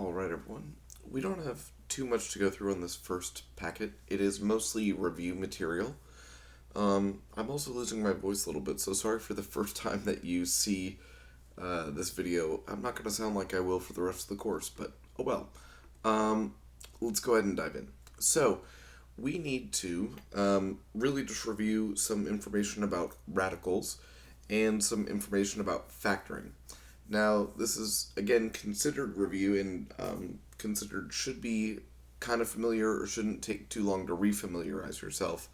Alright, everyone. We don't have too much to go through on this first packet. It is mostly review material. I'm also losing my voice a little bit, so sorry for the first time that you see this video. I'm not going to sound like I will for the rest of the course, but oh well. Let's go ahead and dive in. So, we need to really just review some information about radicals and some information about factoring. Now, this is, again, considered review and considered should be kind of familiar or shouldn't take too long to refamiliarize yourself.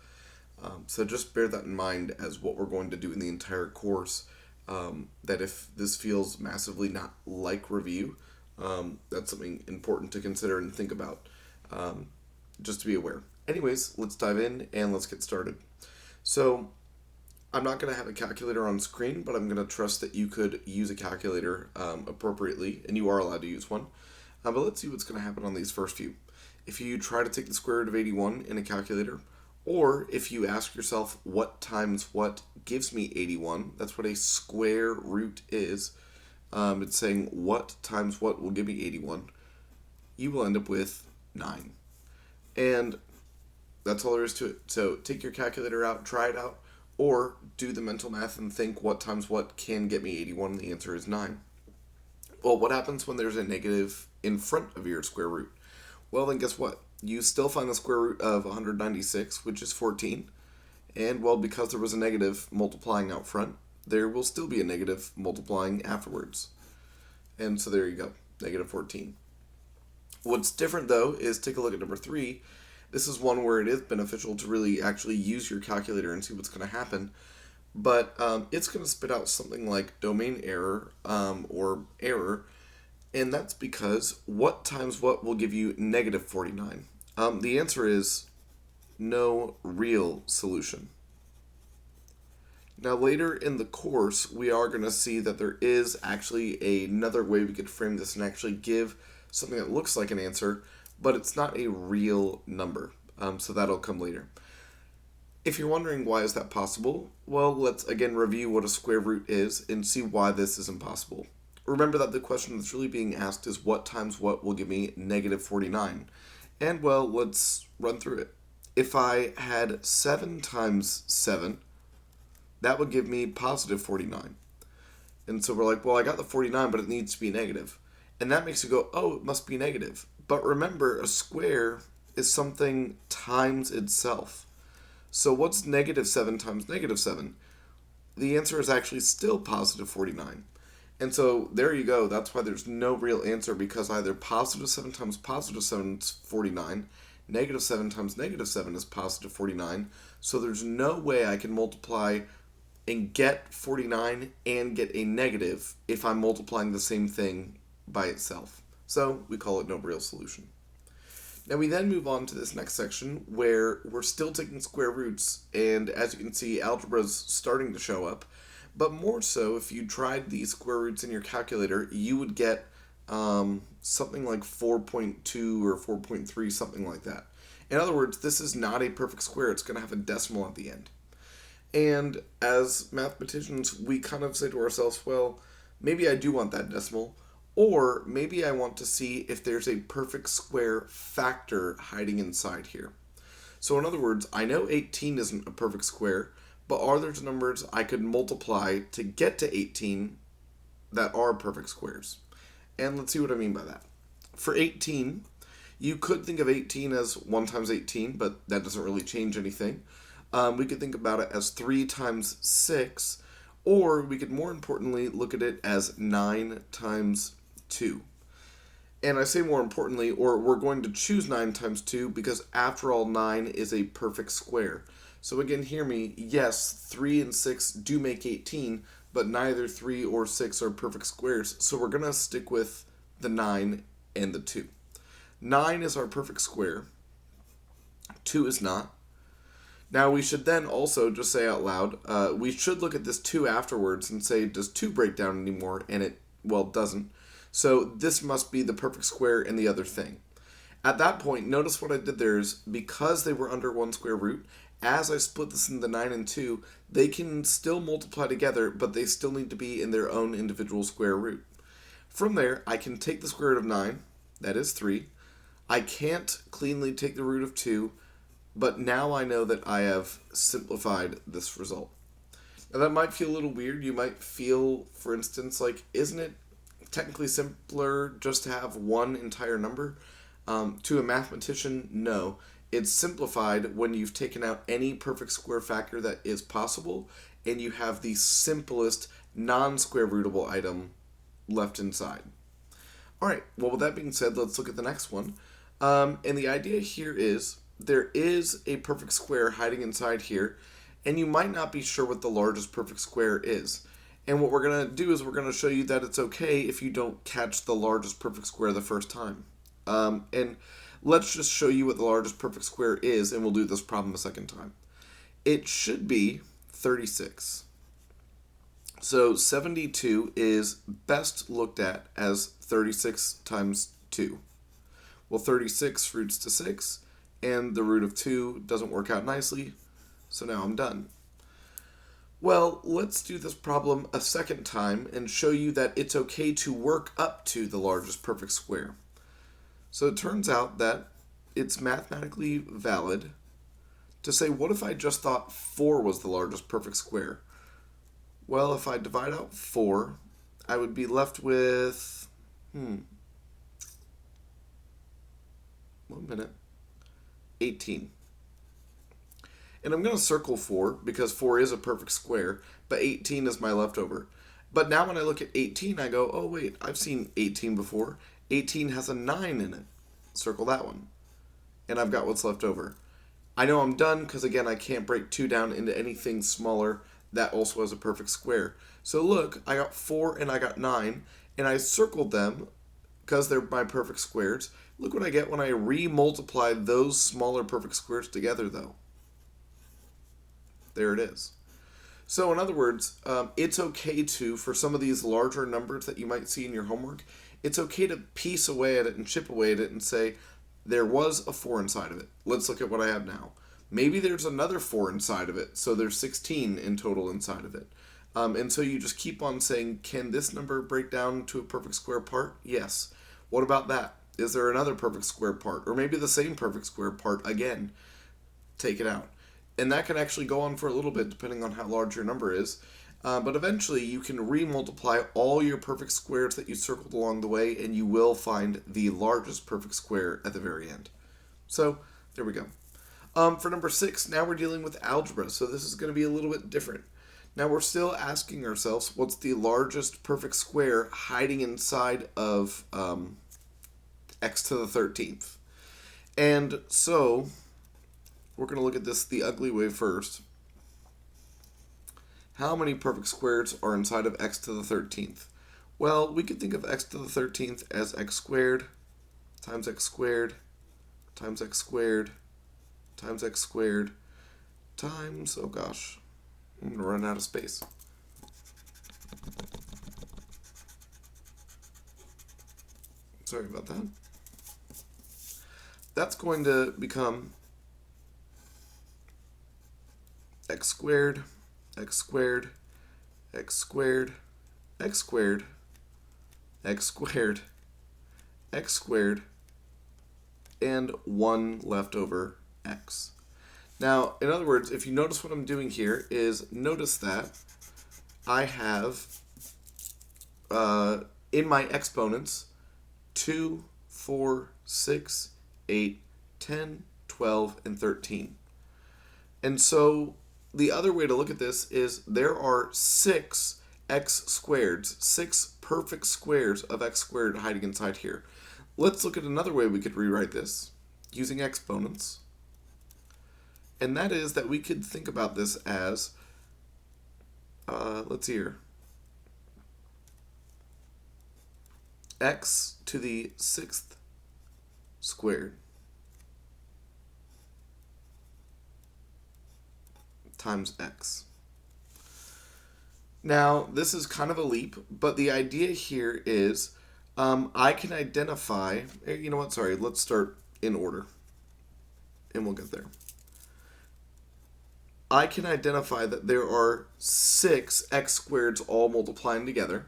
So just bear that in mind as what we're going to do in the entire course. That if this feels massively not like review, that's something important to consider and think about, just to be aware. Anyways, let's dive in and let's get started. So, I'm not going to have a calculator on screen, but I'm going to trust that you could use a calculator appropriately, and you are allowed to use one. But let's see what's going to happen on these first few. If you try to take the square root of 81 in a calculator, or if you ask yourself what times what gives me 81, that's what a square root is. It's saying what times what will give me 81. You will end up with 9. And that's all there is to it. So take your calculator out, try it out, or do the mental math and think what times what can get me 81, and the answer is 9. Well, what happens when there's a negative in front of your square root? Well, then guess what? You still find the square root of 196, which is 14. And, well, because there was a negative multiplying out front, there will still be a negative multiplying afterwards. And so there you go, negative 14. What's different, though, is take a look at number 3. This is one where it is beneficial to really actually use your calculator and see what's going to happen. But it's going to spit out something like domain error or error. And that's because what times what will give you negative 49? The answer is no real solution. Now later in the course, we are going to see that there is actually another way we could frame this and actually give something that looks like an answer, but it's not a real number. So that'll come later. If you're wondering why is that possible, well, let's again review what a square root is and see why this is impossible. Remember that the question that's really being asked is what times what will give me negative 49. And, well, let's run through it. If I had 7 times 7, that would give me positive 49. And so we're like, well, I got the 49, but it needs to be negative. And that makes you go, oh, it must be negative. But remember, a square is something times itself. So what's negative 7 times negative 7? The answer is actually still positive 49. And so there you go. That's why there's no real answer, because either positive 7 times positive 7 is 49, negative 7 times negative 7 is positive 49. So there's no way I can multiply and get 49 and get a negative if I'm multiplying the same thing by itself. So we call it no real solution. Now we then move on to this next section where we're still taking square roots, and as you can see, algebra is starting to show up. But more so, if you tried these square roots in your calculator, you would get something like 4.2 or 4.3, something like that. In other words, this is not a perfect square. It's going to have a decimal at the end. And as mathematicians, we kind of say to ourselves, well, maybe I do want that decimal, or maybe I want to see if there's a perfect square factor hiding inside here. So in other words, I know 18 isn't a perfect square, but are there numbers I could multiply to get to 18 that are perfect squares? And let's see what I mean by that. For 18, you could think of 18 as 1 times 18, but that doesn't really change anything. We could think about it as 3 times 6, or we could more importantly look at it as 9 times 2. And I say more importantly, or we're going to choose 9 times 2 because after all, 9 is a perfect square. So again, hear me, yes, 3 and 6 do make 18, but neither 3 or 6 are perfect squares, so we're going to stick with the 9 and the 2. 9 is our perfect square, 2 is not. Now we should then also just say out loud, we should look at this 2 afterwards and say, does 2 break down anymore? And it, well, doesn't. So this must be the perfect square and the other thing. At that point, notice what I did there is, because they were under one square root, as I split this into 9 and 2, they can still multiply together, but they still need to be in their own individual square root. From there, I can take the square root of 9, That is 3. I can't cleanly take the root of 2, but now I know that I have simplified this result. Now that might feel a little weird. You might feel, for instance, like, isn't it technically simpler just to have one entire number? To a mathematician, no. It's simplified when you've taken out any perfect square factor that is possible and you have the simplest non-square rootable item left inside. All right, well, with that being said, let's look at the next one. And the idea here is there is a perfect square hiding inside here, and you might not be sure what the largest perfect square is. And what we're going to do is we're going to show you that it's okay if you don't catch the largest perfect square the first time. And let's just show you what the largest perfect square is, and we'll do this problem a second time. It should be 36. So 72 is best looked at as 36 times 2. Well, 36 roots to 6, and the root of 2 doesn't work out nicely, so now I'm done. Well, let's do this problem a second time and show you that it's okay to work up to the largest perfect square. So it turns out that it's mathematically valid to say, what if I just thought 4 was the largest perfect square? Well, if I divide out 4, I would be left with, 18. And I'm going to circle 4 because 4 is a perfect square, but 18 is my leftover. But now when I look at 18, I go, oh wait, I've seen 18 before. 18 has a 9 in it. Circle that one. And I've got what's left over. I know I'm done because, again, I can't break 2 down into anything smaller that also has a perfect square. So look, I got 4 and I got 9, and I circled them because they're my perfect squares. Look what I get when I re-multiply those smaller perfect squares together, though. There it is. So in other words, it's okay to, for some of these larger numbers that you might see in your homework, it's okay to piece away at it and chip away at it and say, there was a 4 inside of it. Let's look at what I have now. Maybe there's another 4 inside of it, so there's 16 in total inside of it. And so you just keep on saying, can this number break down to a perfect square part? Yes. What about that? Is there another perfect square part? Or maybe the same perfect square part again? Take it out. And that can actually go on for a little bit depending on how large your number is. But eventually you can re-multiply all your perfect squares that you circled along the way, and you will find the largest perfect square at the very end. So there we go. For number 6, now we're dealing with algebra, so this is going to be a little bit different. Now we're still asking ourselves, what's the largest perfect square hiding inside of x to the 13th? And so we're going to look at this the ugly way first. How many perfect squares are inside of x to the 13th? Well, we could think of x to the 13th as x squared times x squared times x squared times x squared times, oh gosh, I'm going to run out of space. Sorry about that. That's going to become x squared, x squared, x squared, x squared, x squared, x squared, and 1 left over x. Now, in other words, if you notice what I'm doing here is notice that I have in my exponents 2, 4, 6, 8, 10, 12, and 13. And so the other way to look at this is there are 6 x squareds, 6 perfect squares of x squared hiding inside here. Let's look at another way we could rewrite this using exponents. And that is that we could think about this as, let's see here, x to the 6th squared times x. Now, this is kind of a leap, but the idea here is I can identify, you know what, sorry, let's start in order, and we'll get there. I can identify that there are 6 x squareds all multiplying together,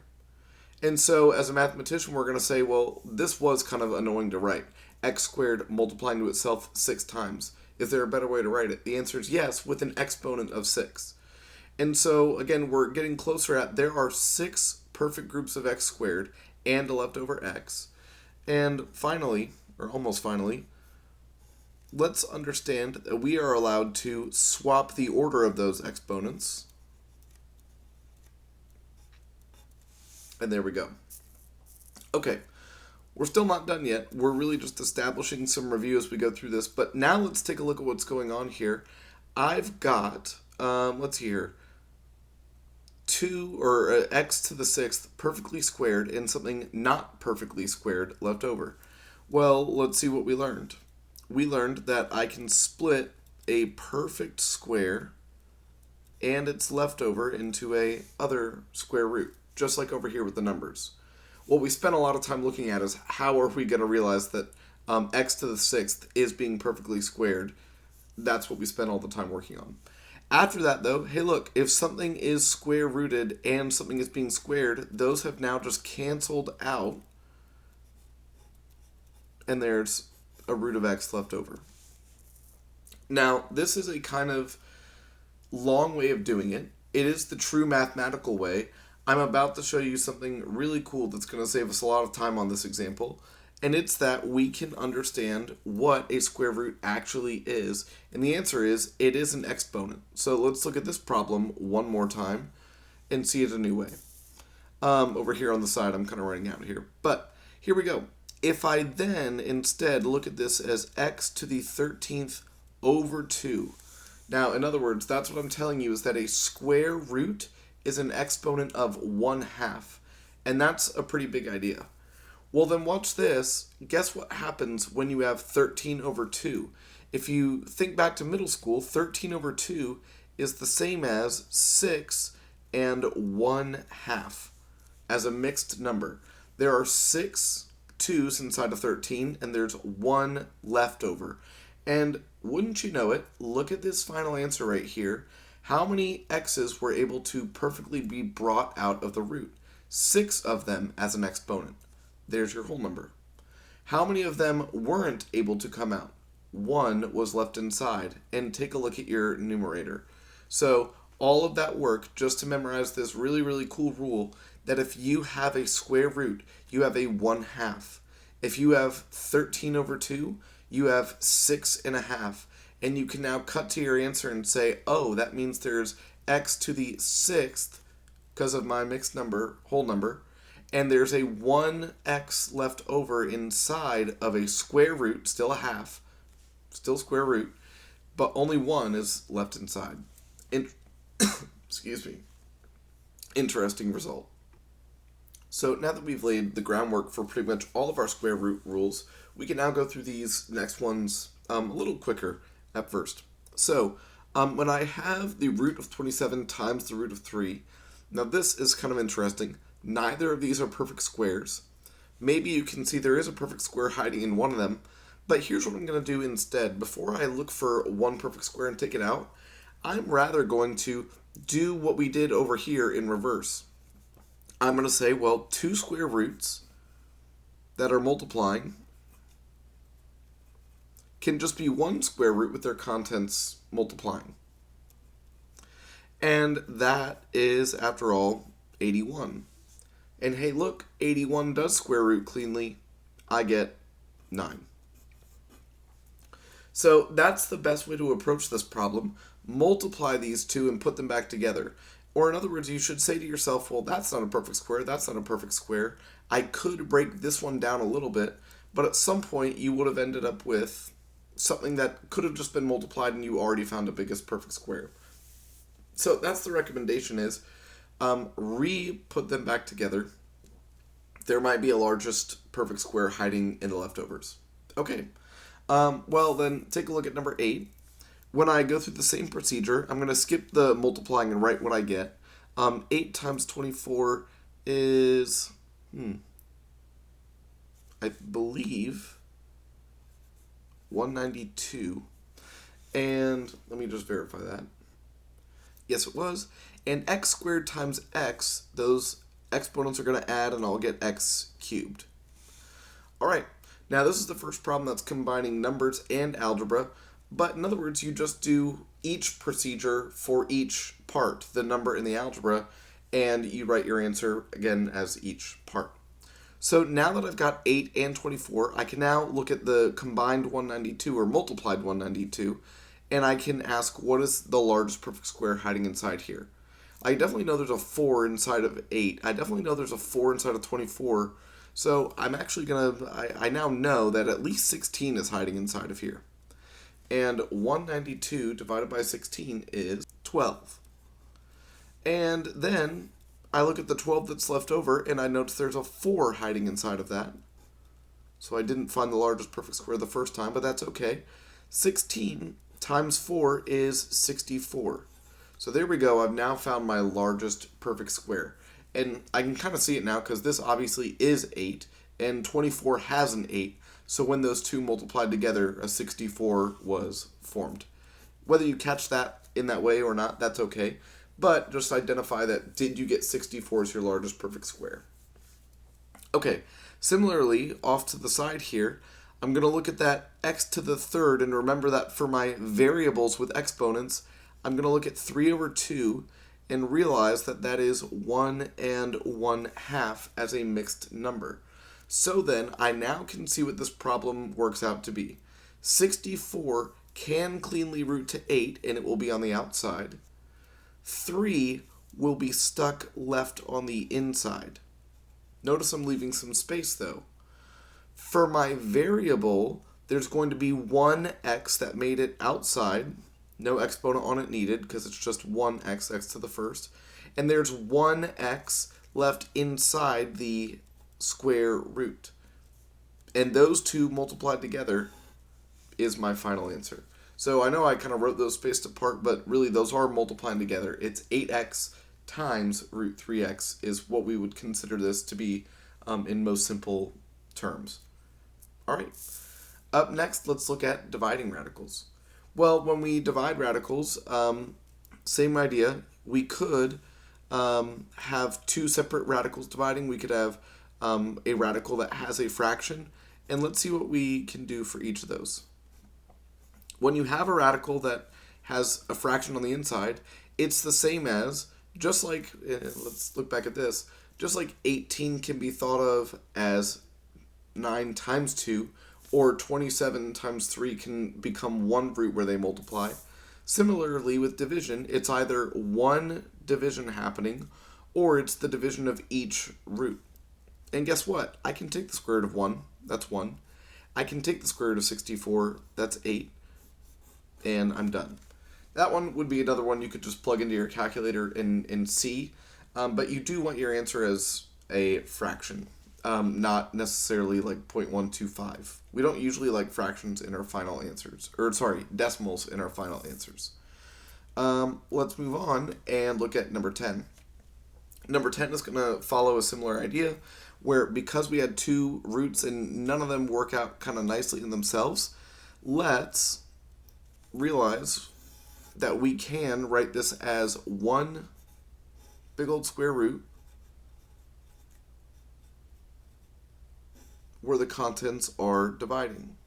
And so as a mathematician, we're going to say, well, this was kind of annoying to write. X squared multiplying to itself 6 times. Is there a better way to write it? The answer is yes, with an exponent of 6. And so, again, we're getting closer at there are 6 perfect groups of x squared and a leftover x. And finally, or almost finally, let's understand that we are allowed to swap the order of those exponents. And there we go. Okay, we're still not done yet. We're really just establishing some review as we go through this. But now let's take a look at what's going on here. I've got, let's see here, 2 or x to the 6th perfectly squared and something not perfectly squared left over. Well, let's see what we learned. We learned that I can split a perfect square and its leftover into a other square root, just like over here with the numbers. What we spent a lot of time looking at is how are we going to realize that x to the 6th is being perfectly squared. That's what we spent all the time working on. After that, though, hey, look, if something is square rooted and something is being squared, those have now just canceled out, and there's a root of x left over. Now, this is a kind of long way of doing it. It is the true mathematical way. I'm about to show you something really cool that's going to save us a lot of time on this example, and it's that we can understand what a square root actually is, and the answer is it is an exponent. So let's look at this problem one more time and see it a new way. Over here on the side, I'm kind of running out here, but here we go. If I then instead look at this as x to the 13th over 2. Now, in other words, that's what I'm telling you is that a square root is an exponent of 1/2. And that's a pretty big idea. Well, then watch this. Guess what happens when you have 13 over 2? If you think back to middle school, 13 over 2 is the same as 6 and 1/2 as a mixed number. There are 6 2's inside of 13, and there's 1 left over. And wouldn't you know it, look at this final answer right here. How many x's were able to perfectly be brought out of the root? 6 of them as an exponent. There's your whole number. How many of them weren't able to come out? 1 was left inside. And take a look at your numerator. So all of that work just to memorize this really, really cool rule that if you have a square root, you have a 1/2. If you have 13 over 2, you have 6.5. And you can now cut to your answer and say, oh, that means there's x to the 6th, because of my mixed number, whole number, and there's a 1x left over inside of a square root, still a half, still square root, but only 1 is left inside. Excuse me. Interesting result. So now that we've laid the groundwork for pretty much all of our square root rules, we can now go through these next ones a little quicker at first. So when I have the root of 27 times the root of 3, now this is kind of interesting. Neither of these are perfect squares. Maybe you can see there is a perfect square hiding in one of them, but here's what I'm going to do instead. Before I look for one perfect square and take it out, I'm rather going to do what we did over here in reverse. I'm going to say, well, 2 square roots that are multiplying can just be 1 square root with their contents multiplying. And that is, after all, 81. And hey, look, 81 does square root cleanly. I get 9. So that's the best way to approach this problem. Multiply these two and put them back together. Or in other words, you should say to yourself, well, that's not a perfect square, that's not a perfect square. I could break this one down a little bit, but at some point you would have ended up with something that could have just been multiplied and you already found a biggest perfect square. So that's the recommendation is re-put them back together. There might be a largest perfect square hiding in the leftovers. Okay, well then take a look at number 8. When I go through the same procedure, I'm going to skip the multiplying and write what I get. 8 times 24 is, I believe, 192. And let me just verify that. Yes, it was. And x squared times x, those exponents are going to add and I'll get x cubed. Alright, now this is the first problem that's combining numbers and algebra, but in other words, you just do each procedure for each part, the number in the algebra, and you write your answer again as each part. So now that I've got 8 and 24, I can now look at the combined 192 or multiplied 192, and I can ask what is the largest perfect square hiding inside here. I definitely know there's a 4 inside of 8. I definitely know there's a 4 inside of 24. So I'm actually going to, I now know that at least 16 is hiding inside of here. And 192 divided by 16 is 12. And then I look at the 12 that's left over and I notice there's a 4 hiding inside of that. So I didn't find the largest perfect square the first time, but that's okay. 16 times 4 is 64. So there we go. I've now found my largest perfect square. And I can kind of see it now because this obviously is 8 and 24 has an 8. So when those two multiplied together, a 64 was formed. Whether you catch that in that way or not, that's okay. But just identify that did you get 64 as your largest perfect square. Okay, similarly, off to the side here, I'm going to look at that x to the third and remember that for my variables with exponents, I'm going to look at 3 over 2 and realize that that is 1 and 1/2 as a mixed number. So then, I now can see what this problem works out to be. 64 can cleanly root to 8, and it will be on the outside. 3 will be stuck left on the inside. Notice I'm leaving some space, though. For my variable, there's going to be 1x that made it outside. No exponent on it needed because it's just 1x, x to the first. And there's 1x left inside the square root. And those two multiplied together is my final answer. So I know I kind of wrote those spaced apart, but really those are multiplying together. It's 8x times root 3x is what we would consider this to be in most simple terms. All right. Up next, let's look at dividing radicals. Well, when we divide radicals, same idea. We could have two separate radicals dividing. We could have a radical that has a fraction, and let's see what we can do for each of those. When you have a radical that has a fraction on the inside, it's the same as, just like, let's look back at this, just like 18 can be thought of as 9 times 2, or 27 times 3 can become one root where they multiply. Similarly, with division, it's either one division happening, or it's the division of each root. And guess what? I can take the square root of 1, that's 1. I can take the square root of 64, that's 8. And I'm done. That one would be another one you could just plug into your calculator and see. But you do want your answer as a fraction, not necessarily like 0.125. We don't usually like fractions in our final answers. Decimals in our final answers. Let's move on and look at number 10. Number 10 is going to follow a similar idea where because we had two roots and none of them work out kind of nicely in themselves, let's realize that we can write this as one big old square root where the contents are dividing.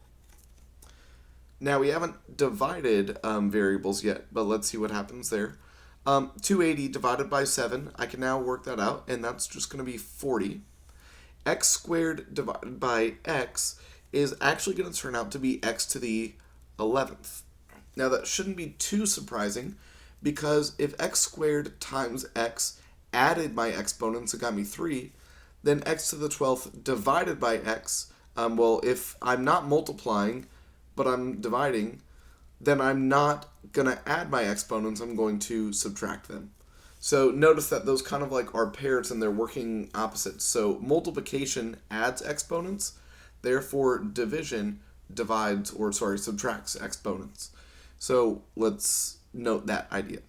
Now we haven't divided variables yet, but let's see what happens there. 280 divided by 7, I can now work that out, and that's just going to be 40. X squared divided by x is actually going to turn out to be x to the 11th. Now that shouldn't be too surprising because if x squared times x added my exponents and got me 3, then x to the 12th divided by x, well, if I'm not multiplying but I'm dividing, then I'm not going to add my exponents, I'm going to subtract them. So notice that those kind of like are pairs and they're working opposites. So multiplication adds exponents, therefore division subtracts exponents. So let's note that idea.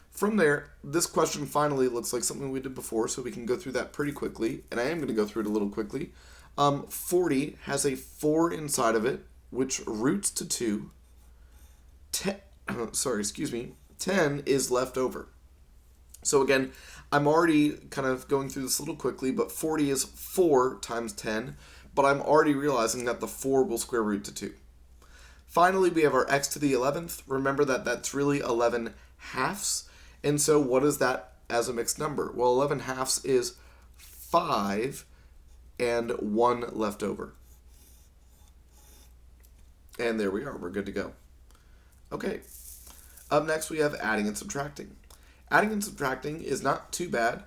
From there, this question finally looks like something we did before, so we can go through that pretty quickly, and I am going to go through it a little quickly. 40 has a 4 inside of it, which roots to 2. 10 is left over. So again, I'm already kind of going through this a little quickly, but 40 is 4 times 10, but I'm already realizing that the 4 will square root to 2. Finally, we have our x to the 11th. Remember that that's really 11 halves. And so what is that as a mixed number? Well, 11 halves is 5 and 1 left over. And there we are. We're good to go. Okay. Up next, we have adding and subtracting. Adding and subtracting is not too bad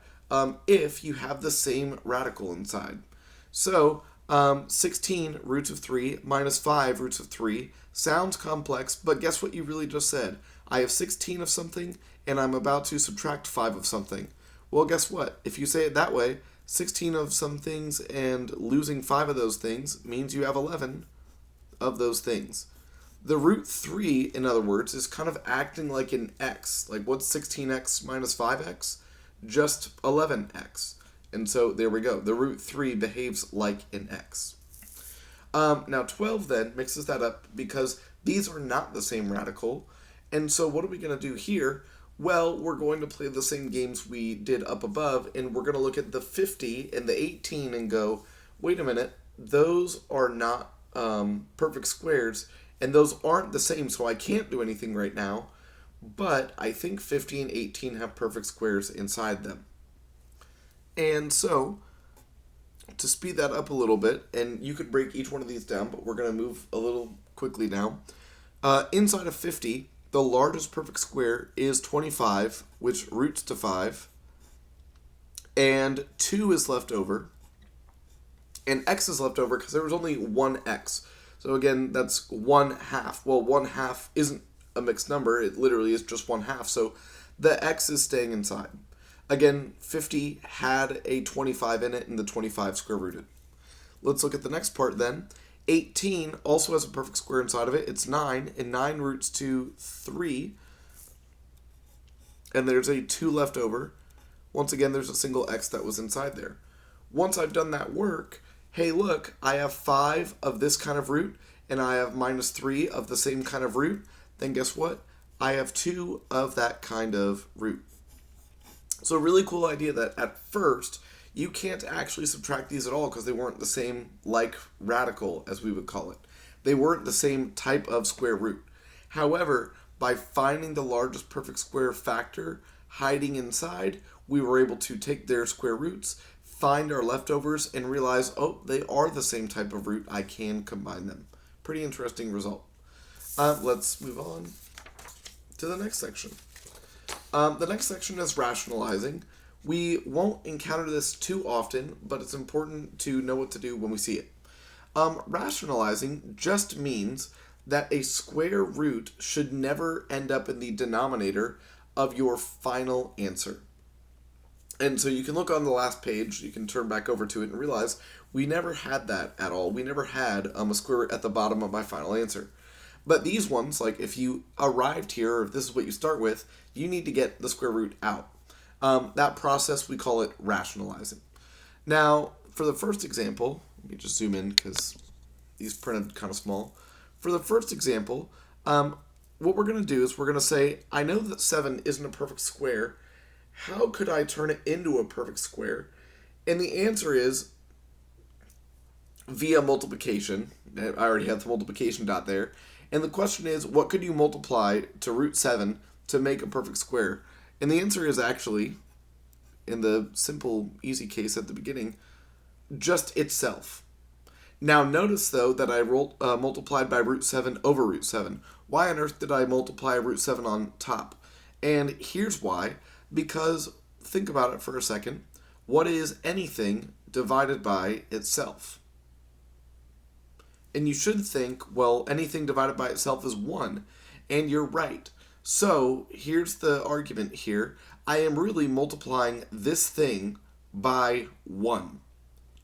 if you have the same radical inside. So 16 roots of 3 minus 5 roots of 3 sounds complex, but guess what you really just said? I have 16 of something, and I'm about to subtract 5 of something. Well, guess what? If you say it that way, 16 of some things and losing 5 of those things means you have 11 of those things. The root 3, in other words, is kind of acting like an x. Like, what's 16x minus 5x? Just 11x. And so, there we go. The root 3 behaves like an x. Now, 12 then mixes that up because these are not the same radical. And so, what are we going to do here? Well, we're going to play the same games we did up above, and we're going to look at the 50 and the 18 and go, wait a minute, those are not perfect squares, and those aren't the same, so I can't do anything right now, but I think 50 and 18 have perfect squares inside them. And so, to speed that up a little bit, and you could break each one of these down, but we're going to move a little quickly now. Inside of 50, the largest perfect square is 25, which roots to 5, and 2 is left over, and x is left over because there was only one x. So again, that's 1 half. Well, 1 half isn't a mixed number. It literally is just 1 half. So the x is staying inside. Again, 50 had a 25 in it, and the 25 square rooted. Let's look at the next part then. 18 also has a perfect square inside of it. It's 9, and 9 roots to 3. And there's a 2 left over. Once again, there's a single x that was inside there. Once I've done that work, hey, look, I have 5 of this kind of root, and I have minus 3 of the same kind of root. Then guess what? I have 2 of that kind of root. So a really cool idea that at first, you can't actually subtract these at all because they weren't the same like radical, as we would call it. They weren't the same type of square root. However, by finding the largest perfect square factor hiding inside, we were able to take their square roots, find our leftovers, and realize, oh, they are the same type of root. I can combine them. Pretty interesting result. Let's move on to the next section. The next section is rationalizing. We won't encounter this too often, but it's important to know what to do when we see it. Rationalizing just means that a square root should never end up in the denominator of your final answer. And so you can look on the last page, you can turn back over to it and realize we never had that at all. We never had a square root at the bottom of my final answer. But these ones, like if you arrived here, or if this is what you start with, you need to get the square root out. That process, we call it rationalizing. Now, for the first example, let me just zoom in because these printed kind of small. For the first example, what we're going to do is we're going to say, I know that 7 isn't a perfect square. How could I turn it into a perfect square? And the answer is via multiplication. I already have the multiplication dot there. And the question is, what could you multiply to root 7 to make a perfect square? And the answer is actually, in the simple, easy case at the beginning, just itself. Now notice, though, that I multiplied by root 7 over root 7. Why on earth did I multiply root 7 on top? And here's why. Because, think about it for a second, what is anything divided by itself? And you should think, well, anything divided by itself is 1. And you're right. So, here's the argument here. I am really multiplying this thing by 1.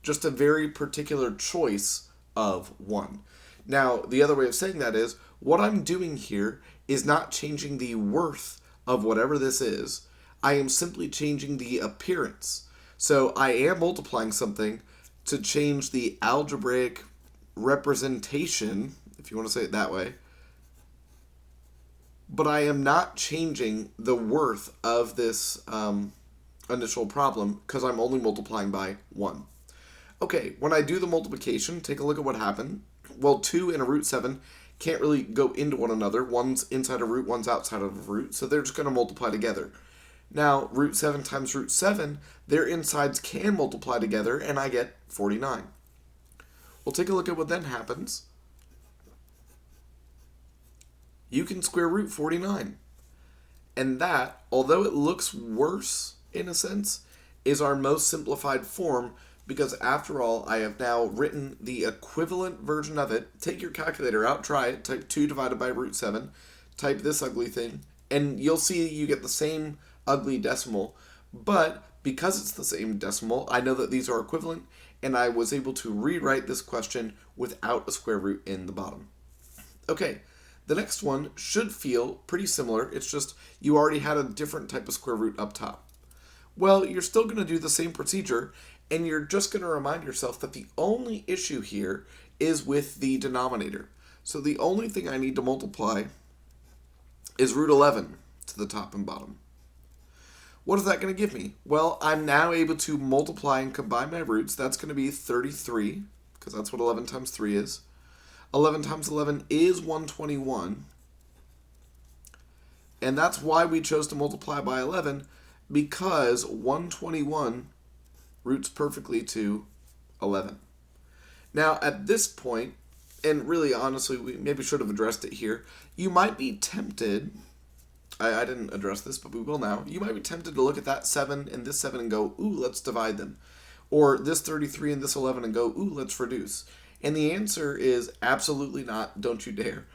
Just a very particular choice of 1. Now, the other way of saying that is, what I'm doing here is not changing the worth of whatever this is. I am simply changing the appearance. So I am multiplying something to change the algebraic representation, if you want to say it that way. but I am not changing the worth of this initial problem because I'm only multiplying by 1. Okay, when I do the multiplication, take a look at what happened. Well, 2 and a root 7 can't really go into one another. One's inside a root, one's outside of a root, so they're just going to multiply together. Now, root 7 times root 7, their insides can multiply together, and I get 49. We'll take a look at what then happens. You can square root 49. And that, although it looks worse in a sense, is our most simplified form because after all, I have now written the equivalent version of it. Take your calculator out, try it, type 2 divided by root 7, type this ugly thing, and you'll see you get the same ugly decimal, but because it's the same decimal, I know that these are equivalent, and I was able to rewrite this question without a square root in the bottom. Okay, the next one should feel pretty similar, it's just you already had a different type of square root up top. Well, you're still going to do the same procedure, and you're just going to remind yourself that the only issue here is with the denominator. So the only thing I need to multiply is root 11 to the top and bottom. What is that going to give me? Well, I'm now able to multiply and combine my roots. That's going to be 33, because that's what 11 times 3 is. 11 times 11 is 121. And that's why we chose to multiply by 11, because 121 roots perfectly to 11. Now, at this point, and really honestly, we maybe should have addressed it here, you might be tempted, I didn't address this, but we will now, you might be tempted to look at that 7 and this 7 and go, ooh, let's divide them. Or this 33 and this 11 and go, ooh, let's reduce. And the answer is absolutely not, don't you dare.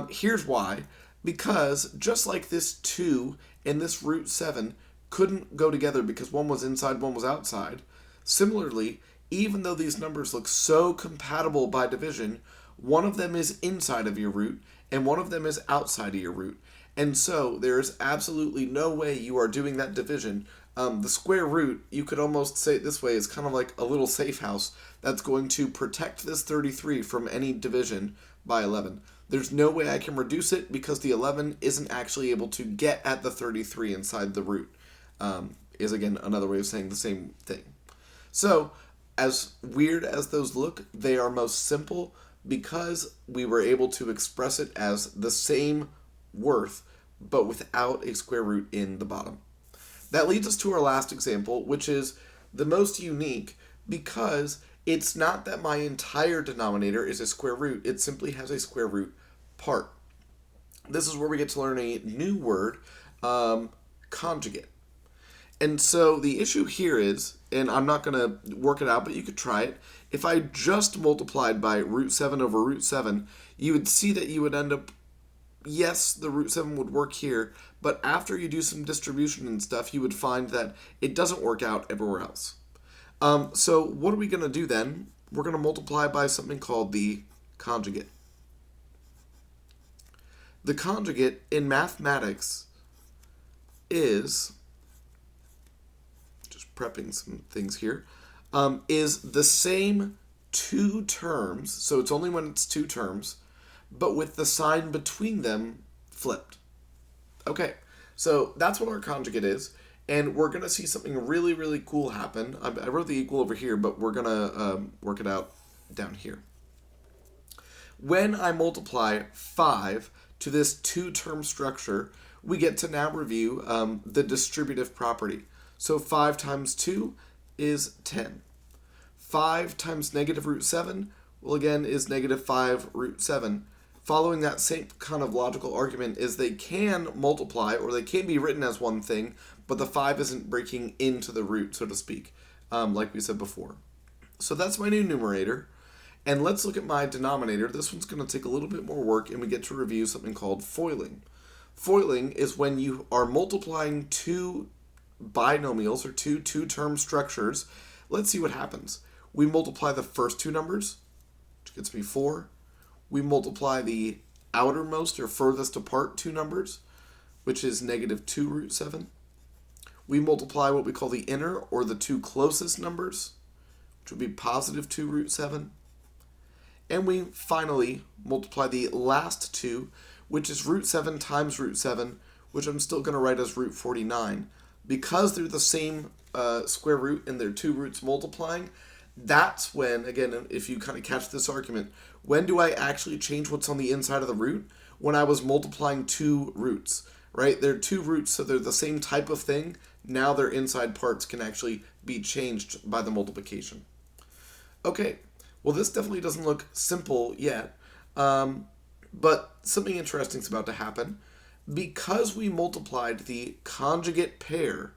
Here's why. Because just like this 2 and this root 7 couldn't go together because one was inside, one was outside, similarly, even though these numbers look so compatible by division, one of them is inside of your root and one of them is outside of your root. And so there is absolutely no way you are doing that division. The square root, you could almost say it this way, is kind of like a little safe house that's going to protect this 33 from any division by 11. There's no way I can reduce it because the 11 isn't actually able to get at the 33 inside the root. Is again another way of saying the same thing. So, as weird as those look, they are most simple because we were able to express it as the same worth, but without a square root in the bottom. That leads us to our last example, which is the most unique because it's not that my entire denominator is a square root, it simply has a square root part. This is where we get to learn a new word, conjugate. And so the issue here is, and I'm not going to work it out, but you could try it. If I just multiplied by root 7 over root 7, you would see that you would end up, yes, the root 7 would work here, but after you do some distribution and stuff, you would find that it doesn't work out everywhere else. So what are we going to do then? We're going to multiply by something called the conjugate. The conjugate in mathematics is, just prepping some things here, is the same two terms, so it's only when it's two terms, but with the sign between them flipped. Okay, so that's what our conjugate is, and we're going to see something really, really cool happen. I wrote the equal over here, but we're going to work it out down here. When I multiply 5 to this two-term structure, we get to now review the distributive property. So 5 times 2 is 10. 5 times negative root 7, well again, is negative 5 root 7. Following that same kind of logical argument is they can multiply, or they can be written as one thing, but the 5 isn't breaking into the root, so to speak, like we said before. So that's my new numerator. And let's look at my denominator. This one's going to take a little bit more work, and we get to review something called foiling. Foiling is when you are multiplying two binomials or two-term structures. Let's see what happens. We multiply the first two numbers, which gets me 4. We multiply the outermost or furthest apart two numbers, which is negative 2 root 7. We multiply what we call the inner or the two closest numbers, which would be positive 2 root 7. And we finally multiply the last two, which is root 7 times root 7, which I'm still going to write as root 49. Because they're the same square root and they're two roots multiplying, that's when, again, if you kind of catch this argument, when do I actually change what's on the inside of the root? When I was multiplying two roots, right? They're two roots, so they're the same type of thing. Now their inside parts can actually be changed by the multiplication. Okay, well, this definitely doesn't look simple yet, but something interesting is about to happen. Because we multiplied the conjugate pair,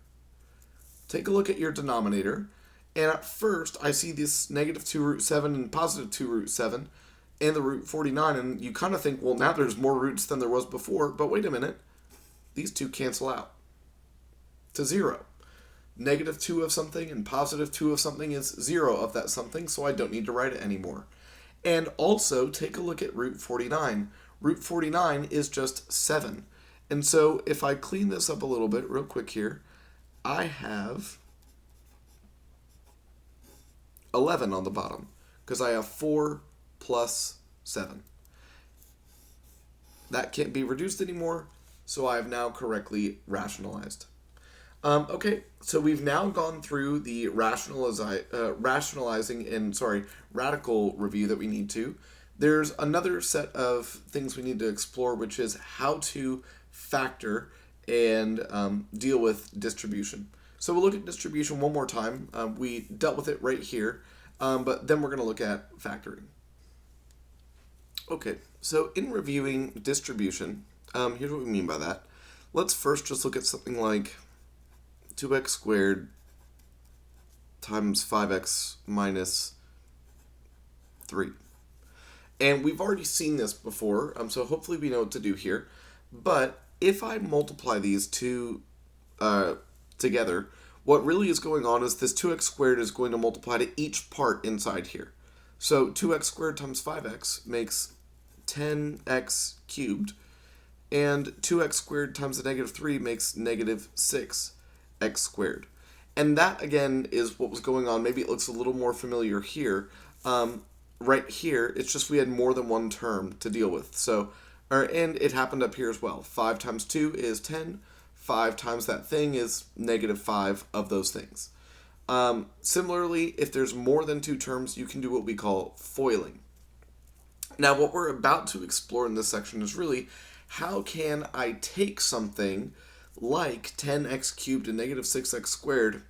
take a look at your denominator, and at first I see this negative 2 root 7 and positive 2 root 7 and the root 49, and you kind of think, well, now there's more roots than there was before, but wait a minute, these two cancel out to 0. Negative 2 of something and positive 2 of something is 0 of that something, so I don't need to write it anymore. And also, take a look at root 49. Root 49 is just 7. And so if I clean this up a little bit real quick here, I have 11 on the bottom because I have 4 plus 7. That can't be reduced anymore, so I have now correctly rationalized. Okay, so we've now gone through the rationalizing and, radical review that we need to. There's another set of things we need to explore, which is how to factor and deal with distribution. So we'll look at distribution one more time. We dealt with it right here, but then we're going to look at factoring. Okay, so in reviewing distribution, here's what we mean by that. Let's first just look at something like 2x squared times 5x minus 3. And we've already seen this before, so hopefully we know what to do here. But if I multiply these two together, what really is going on is this 2x squared is going to multiply to each part inside here. So 2x squared times 5x makes 10x cubed, and 2x squared times a negative 3 makes negative 6x squared. And that, again, is what was going on. Maybe it looks a little more familiar here. Right here, it's just we had more than one term to deal with. And it happened up here as well. 5 times 2 is 10. 5 times that thing is negative 5 of those things. Similarly, if there's more than two terms, you can do what we call foiling. Now, what we're about to explore in this section is really how can I take something like 10x cubed and negative 6x squared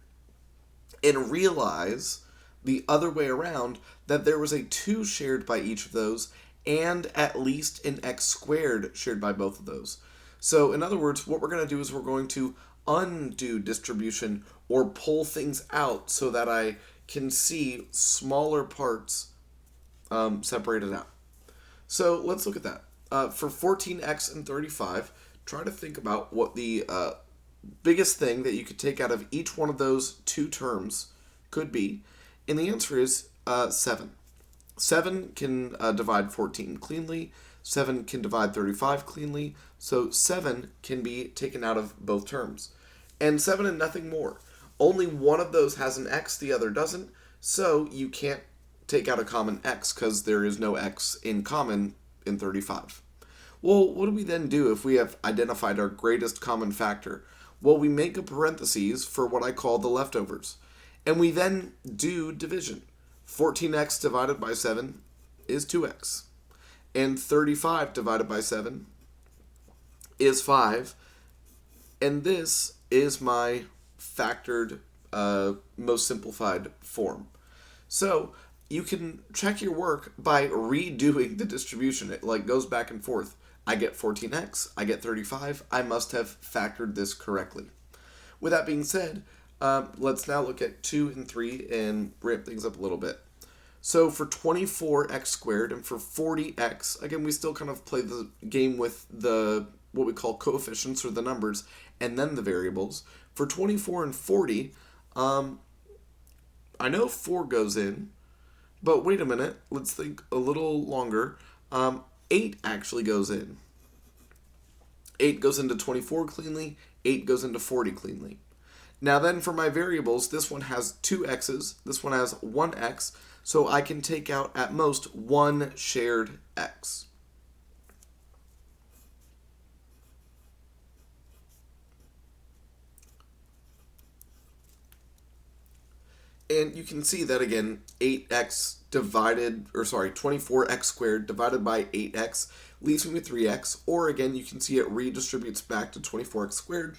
and realize the other way around that there was a 2 shared by each of those and at least an x squared shared by both of those. So in other words, what we're going to do is we're going to undo distribution or pull things out so that I can see smaller parts separated out. So let's look at that. For 14x and 35, try to think about what the biggest thing that you could take out of each one of those two terms could be. And the answer is 7. 7 can divide 14 cleanly. 7 can divide 35 cleanly. So 7 can be taken out of both terms. And 7 and nothing more. Only one of those has an x, the other doesn't. So you can't take out a common x because there is no x in common in 35. Well, what do we then do if we have identified our greatest common factor? Well, we make a parentheses for what I call the leftovers. And we then do division. 14x divided by 7 is 2x. And 35 divided by 7 is 5. And this is my factored, most simplified form. So you can check your work by redoing the distribution. It goes back and forth. I get 14x, I get 35. I must have factored this correctly. With that being said, let's now look at 2 and 3 and ramp things up a little bit. So for 24x squared and for 40x, again, we still kind of play the game with what we call coefficients or the numbers and then the variables. For 24 and 40, I know 4 goes in, but wait a minute, let's think a little longer. 8 actually goes in. 8 goes into 24 cleanly, 8 goes into 40 cleanly. Now then for my variables, this one has 2 x's, this one has 1 x, so I can take out at most 1 shared x. And you can see that again, 24x squared divided by 8x leaves me with 3x, or again, you can see it redistributes back to 24x squared.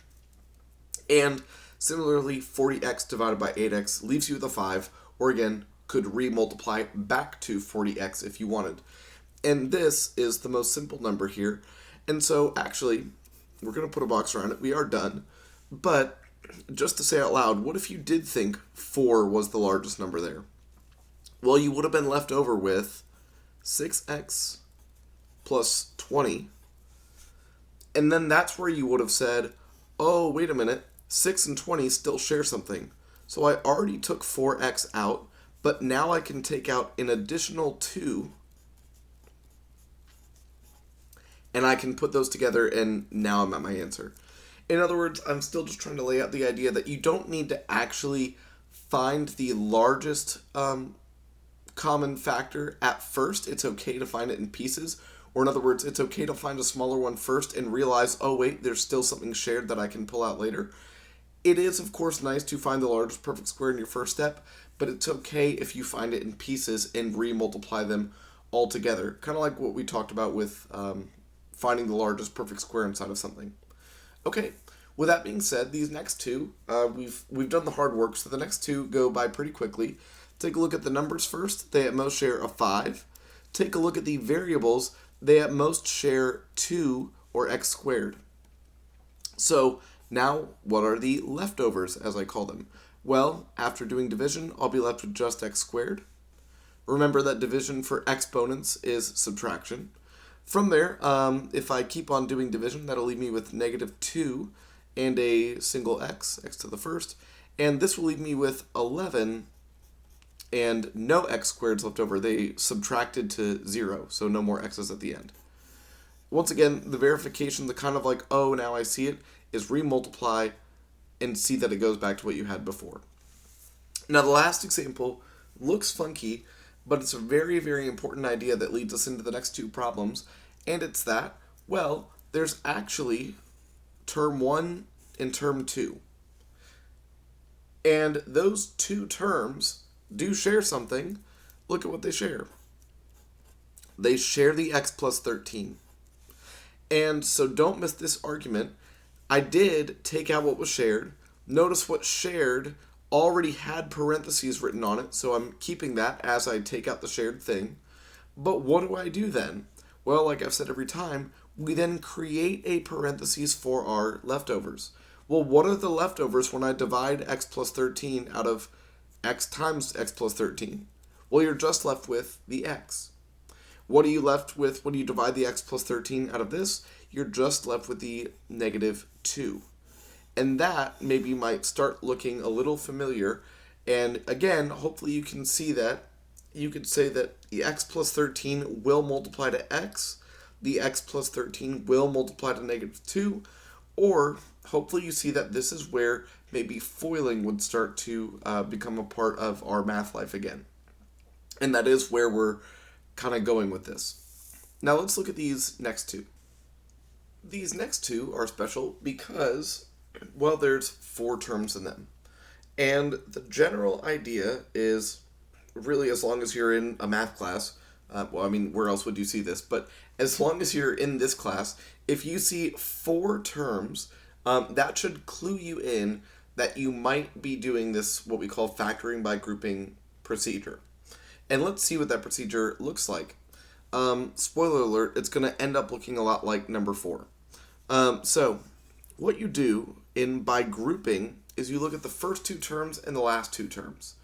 And similarly, 40x divided by 8x leaves you with a 5, or again, could re-multiply back to 40x if you wanted. And this is the most simple number here. And so actually, we're going to put a box around it. We are done. But just to say out loud, what if you did think 4 was the largest number there? Well, you would have been left over with 6x plus 20. And then that's where you would have said, oh, wait a minute, 6 and 20 still share something. So I already took 4x out, but now I can take out an additional 2, and I can put those together, and now I'm at my answer. In other words, I'm still just trying to lay out the idea that you don't need to actually find the largest common factor at first. It's okay to find it in pieces. Or in other words, it's okay to find a smaller one first and realize, oh wait, there's still something shared that I can pull out later. It is, of course, nice to find the largest perfect square in your first step, but it's okay if you find it in pieces and re-multiply them all together. Kind of like what we talked about with finding the largest perfect square inside of something. Okay, with that being said, these next two, we've done the hard work, so the next two go by pretty quickly. Take a look at the numbers first. They at most share a 5. Take a look at the variables. They at most share 2 or x squared. So now, what are the leftovers, as I call them? Well, after doing division, I'll be left with just x squared. Remember that division for exponents is subtraction. From there, if I keep on doing division, that'll leave me with negative 2 and a single x to the first. And this will leave me with 11 and no x squareds left over. They subtracted to 0, so no more x's at the end. Once again, the verification, the kind of like, oh, now I see it, is re-multiply and see that it goes back to what you had before. Now, the last example looks funky, but it's a very, very important idea that leads us into the next two problems, and it's that, well, there's actually term 1 and term 2. And those two terms do share something. Look at what they share. They share the x plus 13. And so don't miss this argument. I did take out what was shared. Notice what shared already had parentheses written on it, so I'm keeping that as I take out the shared thing. But what do I do then? Well, like I've said every time, we then create a parentheses for our leftovers. Well, what are the leftovers when I divide x plus 13 out of x times x plus 13? Well, you're just left with the x. What are you left with when you divide the x plus 13 out of this? You're just left with the negative 2. And that maybe might start looking a little familiar. And again, hopefully you can see that. You could say that the x plus 13 will multiply to x. The x plus 13 will multiply to negative 2. Or hopefully you see that this is where maybe foiling would start to become a part of our math life again. And that is where we're kind of going with this. Now let's look at these next two. These next two are special because, well, there's 4 terms in them. And the general idea is really, as long as you're in a math class, well, I mean, where else would you see this? But as long as you're in this class, if you see 4 terms, that should clue you in that you might be doing this, what we call factoring by grouping procedure. And let's see what that procedure looks like. Spoiler alert, it's going to end up looking a lot like number 4. So what you do by grouping is you look at the first 2 terms and the last 2 terms.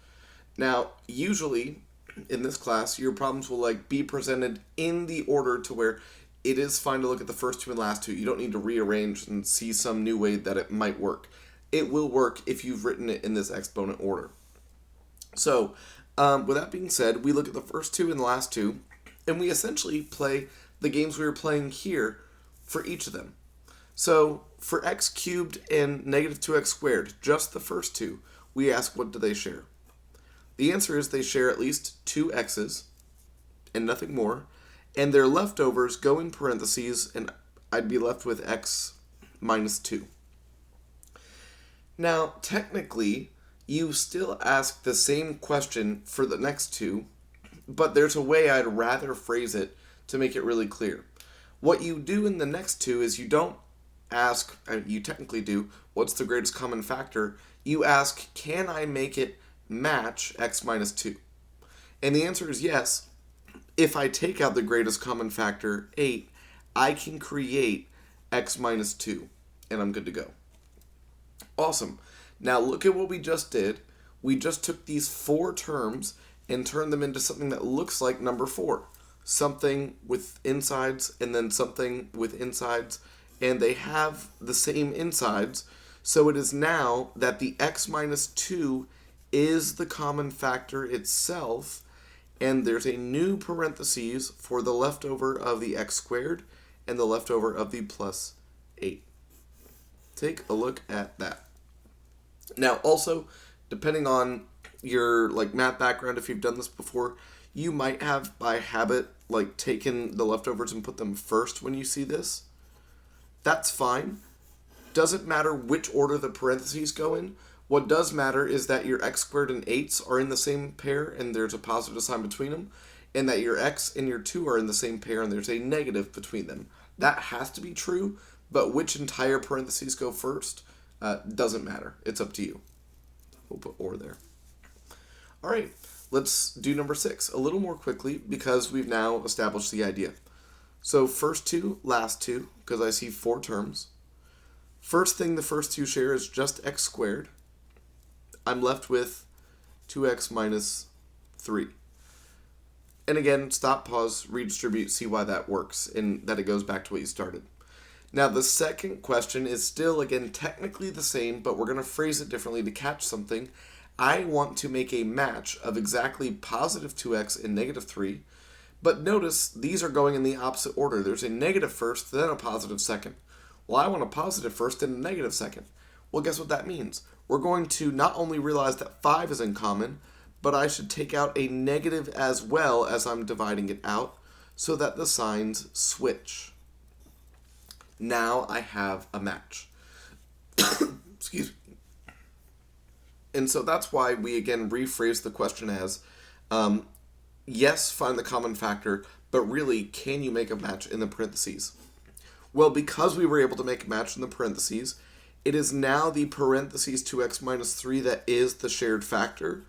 Now, usually in this class, your problems will be presented in the order to where it is fine to look at the first 2 and last 2. You don't need to rearrange and see some new way that it might work. It will work if you've written it in this exponent order. So, with that being said, we look at the first 2 and the last 2, and we essentially play the games we were playing here for each of them. So, for x cubed and negative 2x squared, just the first 2, we ask what do they share? The answer is they share at least 2 x's and nothing more, and their leftovers go in parentheses, and I'd be left with x minus 2. Now, technically, you still ask the same question for the next two, but there's a way I'd rather phrase it to make it really clear. What you do in the next two is you don't ask, you technically do, what's the greatest common factor? You ask, can I make it match x minus 2? And the answer is yes. If I take out the greatest common factor, 8, I can create x minus 2, and I'm good to go. Awesome. Now look at what we just did. We just took these 4 terms and turned them into something that looks like number 4. Something with insides and then something with insides, and they have the same insides. So it is now that the x minus 2 is the common factor itself, and there's a new parentheses for the leftover of the x squared and the leftover of the plus 8. Take a look at that. Now, also, depending on your math background, if you've done this before, you might have by habit taken the leftovers and put them first when you see this. That's fine. Doesn't matter which order the parentheses go in. What does matter is that your x squared and 8s are in the same pair and there's a positive sign between them, and that your x and your 2 are in the same pair and there's a negative between them. That has to be true, but which entire parentheses go first doesn't matter. It's up to you. We'll put or there. All right, let's do number 6 a little more quickly because we've now established the idea. So first 2, last 2, because I see 4 terms. First thing the first 2 share is just x squared. I'm left with 2x minus 3. And again, stop, pause, redistribute, see why that works, and that it goes back to what you started. Now, the second question is still, again, technically the same, but we're going to phrase it differently to catch something. I want to make a match of exactly positive 2x and negative 3, but notice these are going in the opposite order. There's a negative first, then a positive second. Well, I want a positive first and a negative second. Well, guess what that means? We're going to not only realize that 5 is in common, but I should take out a negative as well as I'm dividing it out so that the signs switch. Now I have a match. Excuse me. And so that's why we again rephrase the question as, yes, find the common factor, but really, can you make a match in the parentheses? Well, because we were able to make a match in the parentheses, it is now the parentheses 2x minus 3 that is the shared factor,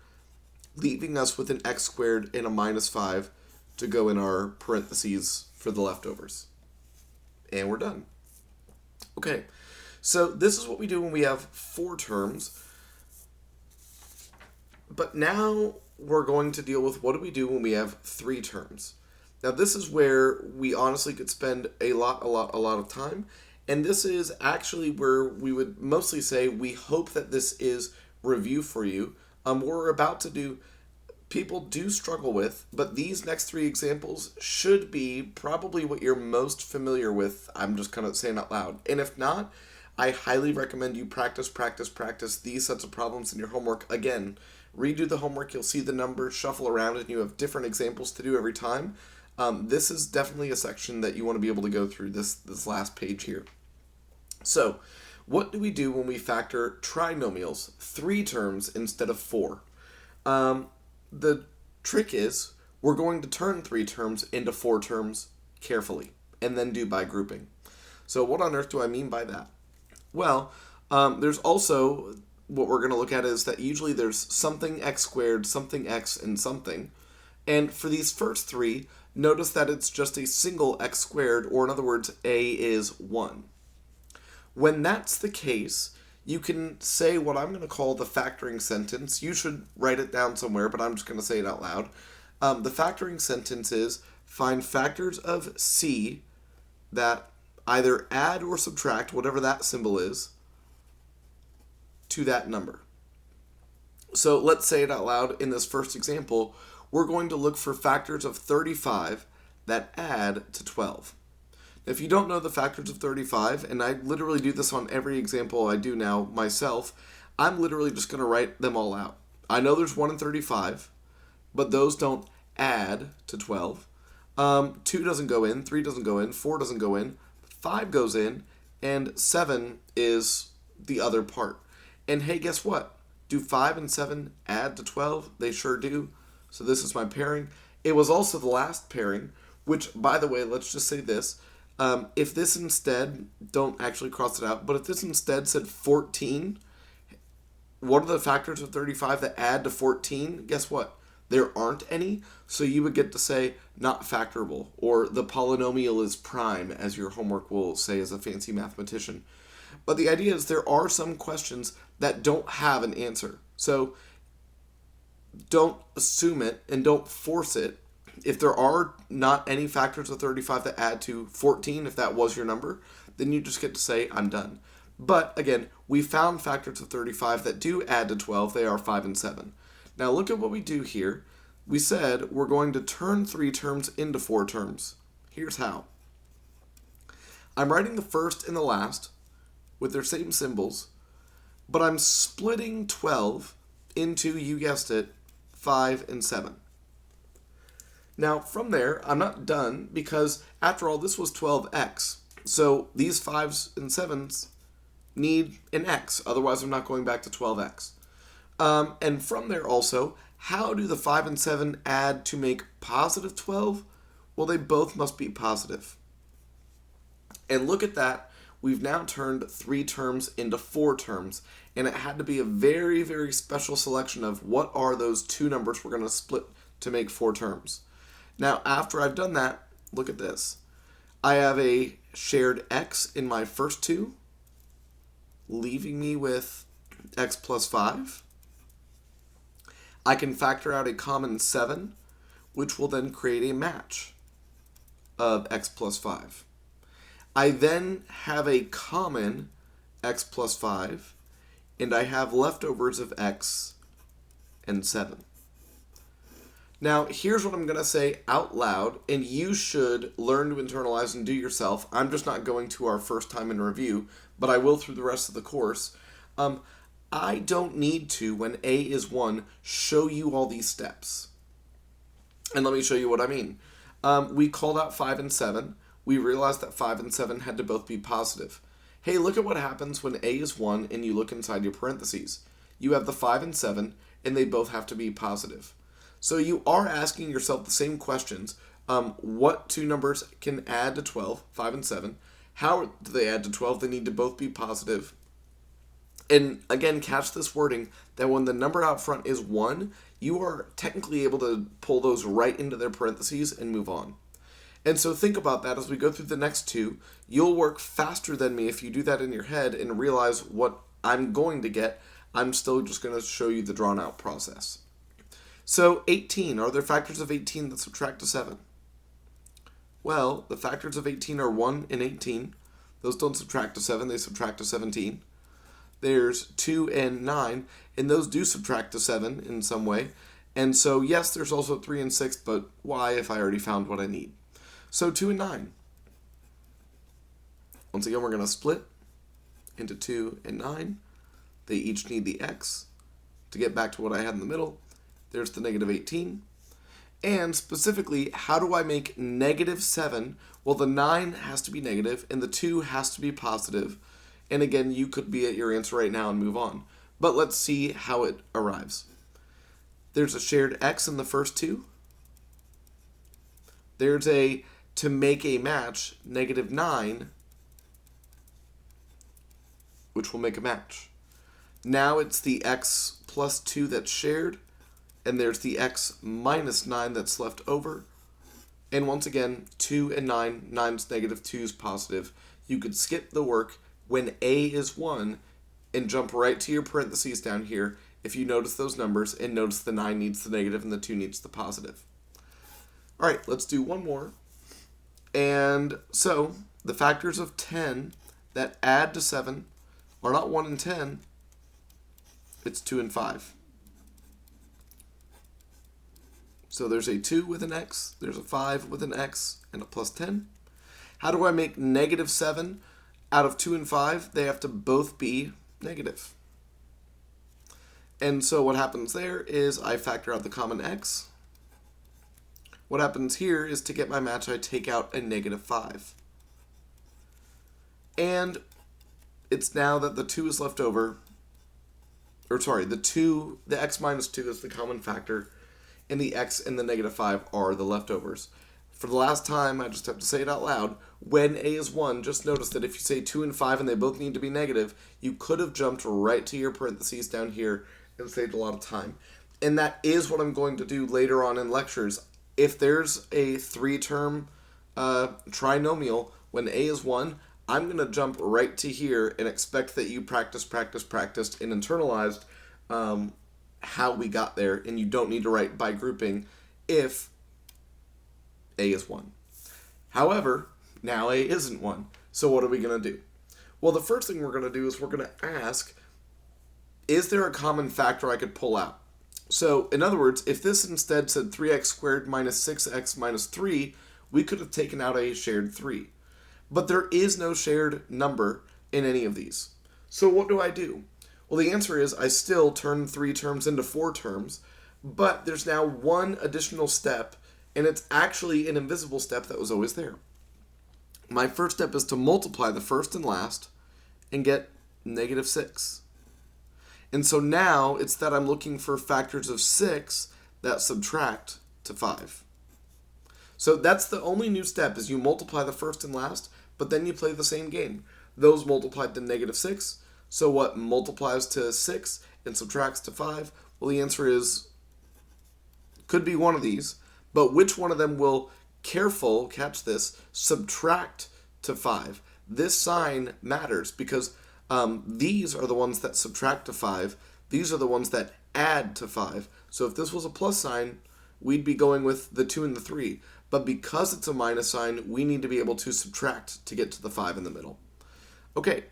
leaving us with an x squared and a minus 5 to go in our parentheses for the leftovers. And we're done. Okay, so this is what we do when we have 4 terms. But now we're going to deal with what do we do when we have 3 terms. Now this is where we honestly could spend a lot of time. And this is actually where we would mostly say we hope that this is review for you. What we're about to do, people do struggle with, but these next 3 examples should be probably what you're most familiar with. I'm just kind of saying out loud. And if not, I highly recommend you practice these sets of problems in your homework. Again, redo the homework, you'll see the numbers shuffle around and you have different examples to do every time. This is definitely a section that you want to be able to go through, this last page here. So, what do we do when we factor trinomials, 3 terms instead of 4? The trick is we're going to turn 3 terms into 4 terms carefully, and then do by grouping. So what on earth do I mean by that? Well, there's also, what we're going to look at is that usually there's something x squared, something x, and something. And for these first 3, notice that it's just a single x squared, or in other words, a is 1. When that's the case, you can say what I'm going to call the factoring sentence. You should write it down somewhere, but I'm just going to say it out loud. The factoring sentence is, find factors of C that either add or subtract, whatever that symbol is, to that number. So let's say it out loud. In this first example, we're going to look for factors of 35 that add to 12. If you don't know the factors of 35, and I literally do this on every example I do now myself, I'm literally just going to write them all out. I know there's 1 in 35, but those don't add to 12. 2 doesn't go in, 3 doesn't go in, 4 doesn't go in, 5 goes in, and 7 is the other part. And hey, guess what? Do 5 and 7 add to 12? They sure do. So this is my pairing. It was also the last pairing, which, by the way, let's just say this. If this instead, don't actually cross it out, but if this instead said 14, what are the factors of 35 that add to 14? Guess what? There aren't any, so you would get to say not factorable, or the polynomial is prime, as your homework will say as a fancy mathematician. But the idea is there are some questions that don't have an answer. So don't assume it and don't force it. If there are not any factors of 35 that add to 14, if that was your number, then you just get to say, I'm done. But again, we found factors of 35 that do add to 12. They are 5 and 7. Now look at what we do here. We said we're going to turn 3 terms into 4 terms. Here's how. I'm writing the first and the last with their same symbols, but I'm splitting 12 into, you guessed it, 5 and 7. Now from there, I'm not done because after all, this was 12x. So these 5s and 7s need an x, otherwise I'm not going back to 12x. And from there also, how do the 5 and 7 add to make positive 12? Well, they both must be positive. And look at that. We've now turned 3 terms into 4 terms. And it had to be a very, very special selection of what are those 2 numbers we're going to split to make 4 terms. Now, after I've done that, look at this. I have a shared x in my first 2, leaving me with x plus 5. I can factor out a common 7, which will then create a match of x plus 5. I then have a common x plus 5, and I have leftovers of x and 7. Now, here's what I'm going to say out loud, and you should learn to internalize and do yourself. I'm just not going to our first time in review, but I will through the rest of the course. I don't need to, when A is 1, show you all these steps. And let me show you what I mean. We called out 5 and 7. We realized that 5 and 7 had to both be positive. Hey, look at what happens when A is 1 and you look inside your parentheses. You have the 5 and 7, and they both have to be positive. So you are asking yourself the same questions. What 2 numbers can add to 12, 5 and 7? How do they add to 12? They need to both be positive. And again, catch this wording that when the number out front is 1, you are technically able to pull those right into their parentheses and move on. And so think about that as we go through the next 2. You'll work faster than me if you do that in your head and realize what I'm going to get. I'm still just going to show you the drawn out process. So 18, are there factors of 18 that subtract to 7? Well, the factors of 18 are 1 and 18. Those don't subtract to 7, they subtract to 17. There's 2 and 9, and those do subtract to 7 in some way. And so, yes, there's also 3 and 6, but why if I already found what I need? So 2 and 9. Once again, we're going to split into 2 and 9. They each need the x. To get back to what I had in the middle, there's the negative 18. And specifically, how do I make negative 7? Well, the 9 has to be negative, and the 2 has to be positive. And again, you could be at your answer right now and move on. But let's see how it arrives. There's a shared x in the first 2. There's a, to make a match, negative 9, which will make a match. Now it's the x plus 2 that's shared, and there's the x minus 9 that's left over. And once again, 2 and 9, 9's negative, 2's positive. You could skip the work when A is 1 and jump right to your parentheses down here if you notice those numbers and notice the 9 needs the negative and the 2 needs the positive. All right, let's do one more. And so the factors of 10 that add to 7 are not 1 and 10, it's 2 and 5. So there's a 2 with an x, there's a 5 with an x, and a plus 10. How do I make negative 7? Out of 2 and 5, they have to both be negative. And so what happens there is I factor out the common x. What happens here is to get my match, I take out a negative 5. And it's now that the 2 is left over, or sorry, the x minus 2 is the common factor, and the x and the negative 5 are the leftovers. For the last time, I just have to say it out loud. When a is 1, just notice that if you say 2 and 5 and they both need to be negative, you could have jumped right to your parentheses down here and saved a lot of time. And that is what I'm going to do later on in lectures. If there's a 3-term trinomial, when a is 1, I'm going to jump right to here and expect that you practiced, and internalized how we got there, and you don't need to write by grouping if a is 1. However, now a isn't 1. So what are we going to do? Well, the first thing we're going to do is we're going to ask, is there a common factor I could pull out? So, in other words, if this instead said 3x squared minus 6x minus 3, we could have taken out a shared 3. But there is no shared number in any of these. So what do I do? Well, the answer is I still turn 3 terms into 4 terms, but there's now one additional step, and it's actually an invisible step that was always there. My first step is to multiply the first and last and get negative 6. And so now it's that I'm looking for factors of 6 that subtract to 5. So that's the only new step, is you multiply the first and last, but then you play the same game. Those multiplied to negative 6. So what multiplies to 6 and subtracts to 5? Well, the answer is, could be one of these, but which one of them will, careful, catch this, subtract to 5? This sign matters because these are the ones that subtract to 5. These are the ones that add to 5. So if this was a plus sign, we'd be going with the 2 and the 3. But because it's a minus sign, we need to be able to subtract to get to the 5 in the middle. Okay,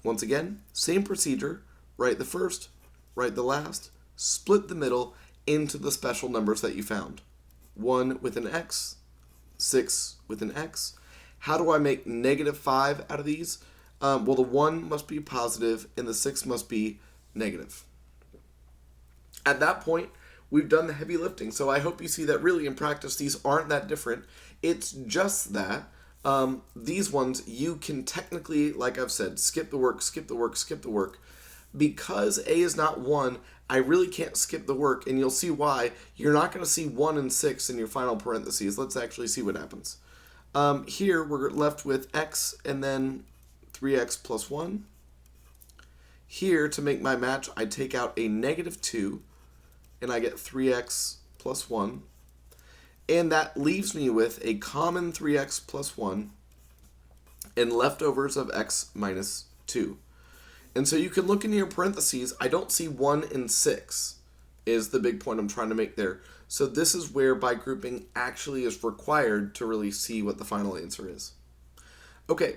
once again, same procedure. Write the first, write the last, split the middle into the special numbers that you found. 1 with an x, 6 with an x. How do I make negative 5 out of these? Well, the 1 must be positive and the 6 must be negative. At that point, we've done the heavy lifting, so I hope you see that really in practice these aren't that different. It's just that these ones you can technically, like I've said, skip the work. Because a is not 1, I really can't skip the work, and you'll see why. You're not going to see 1 and 6 in your final parentheses. Let's actually see what happens. Here we're left with x and then 3x plus 1. Here, to make my match, I take out a negative 2, and I get 3x plus 1. And that leaves me with a common 3x plus 1 and leftovers of x minus 2. And so you can look into your parentheses. I don't see 1 and 6 is the big point I'm trying to make there. So this is where by grouping actually is required to really see what the final answer is. Okay,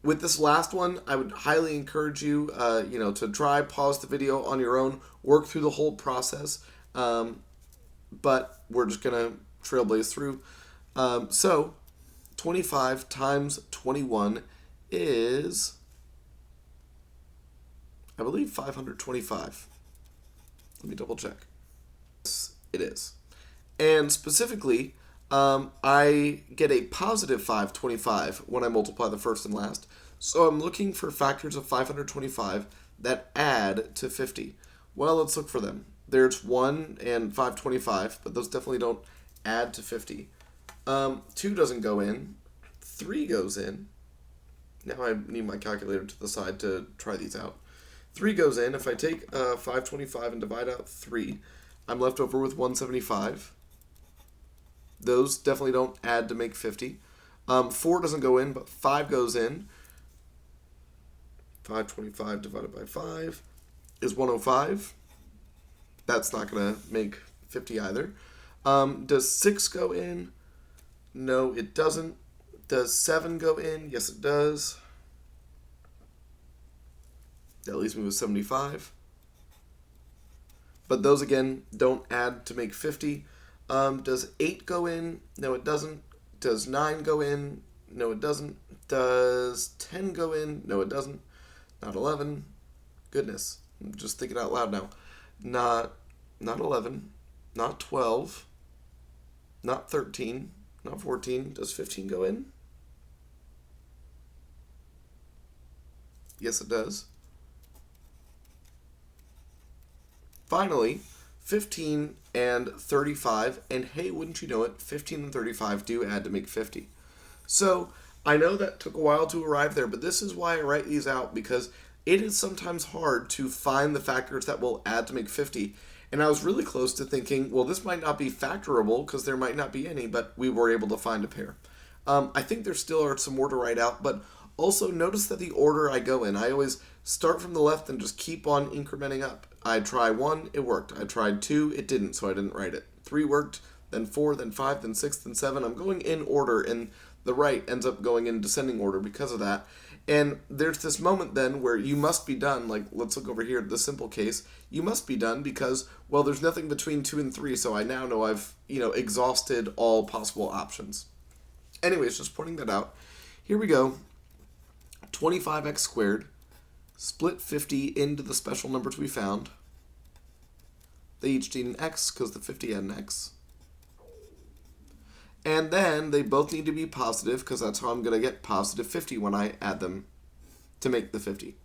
with this last one, I would highly encourage you, to try, pause the video on your own, work through the whole process. But we're just going to trailblaze through. So 25 times 21 is, I believe, 525. Let me double check. Yes, it is. And specifically, I get a positive 525 when I multiply the first and last. So I'm looking for factors of 525 that add to 50. Well, let's look for them. There's 1 and 525, but those definitely don't add to 50. 2 doesn't go in. 3 goes in. Now I need my calculator to the side to try these out. 3 goes in. If I take 525 and divide out 3, I'm left over with 175. Those definitely don't add to make 50. 4 doesn't go in, but 5 goes in. 525 divided by 5 is 105. That's not going to make 50 either. Does 6 go in? No, it doesn't. Does 7 go in? Yes, it does. That leaves me with 75. But those, again, don't add to make 50. Does 8 go in? No, it doesn't. Does 9 go in? No, it doesn't. Does 10 go in? No, it doesn't. Not 11. Goodness. I'm just thinking out loud now. Not 11. Not 12. Not 13. Not 14. Does 15 go in? Yes, it does. finally, 15 and 35, and hey, wouldn't you know it, 15 and 35 do add to make 50. So, I know that took a while to arrive there, but this is why I write these out, because it is sometimes hard to find the factors that will add to make 50. And I was really close to thinking, well, this might not be factorable because there might not be any, but we were able to find a pair. I think there still are some more to write out, but also notice that the order I go in, I always start from the left and just keep on incrementing up. I try 1, it worked. I tried 2, it didn't, so I didn't write it. 3 worked, then 4, then 5, then 6, then 7. I'm going in order, and the right ends up going in descending order because of that. And there's this moment then where you must be done. Like, let's look over here at the simple case. You must be done because, well, there's nothing between 2 and 3, so I now know I've, exhausted all possible options. Anyways, just pointing that out. Here we go. 25x squared. Split 50 into the special numbers we found. They each need an x because the 50 had an x. And then they both need to be positive because that's how I'm going to get positive 50 when I add them to make the 50.